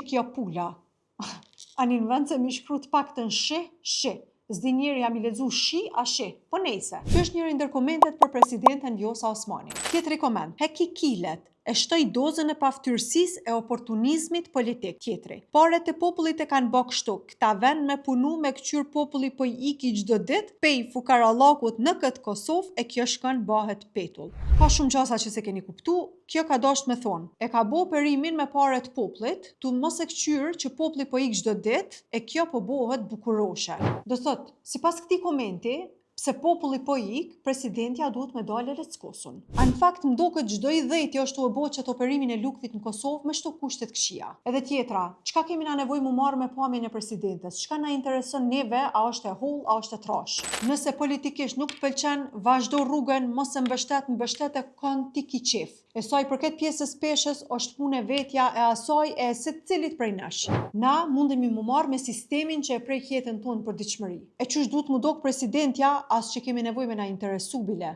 kjo pula. Anin vend se mi shkru të pak të në shi. Zdi njeri jam i lexu shi a shi, po nejse. Ky është njëri ndër komentet për presidenten Vjosa Osmani. Tjetri koment, heki kilet, e shtoj dozën e paftyrësisë e oportunizmit politik. Tjetri, paret e popullit e kanë bë kështu, këta vend me punu me këqyr populli po i iki çdo ditë, pej fukarallakut në këtë Kosovë e kjo shkon bëhet petull. Ka shumë gjasa që se keni kuptu, kjo ka dasht me thonë, e ka bo perimin me paret popullit, tu mos e këqyr që populli po ik çdo ditë, e kjo po bëhet bukuroshe. Do thot, sipas këtij komenti, pse populli po ik, presidentja duhet me dalë leckosun. A në fakt më duket çdo i dhejti është u e boqet operimin e lukthit në Kosovë me shto kushtet këqija. Edhe tjetra, çka kemi na nevojë mu marrë me pamjen e presidentes? Çka na intereson neve, a është e hull, a është e trash? Nëse politikisht nuk të pëlqen, vazhdo rrugën, mos e mbështet e kon ti ki qef. E saj përket pjesës peshës është punë e vetja e asaj e secilit prej nesh. Na mundemi mu marrë me sistemin që e prek jetën tonë për diçmëri. E çush duhet mu dok presidentja, as që kemi nevojë me na interesu bile.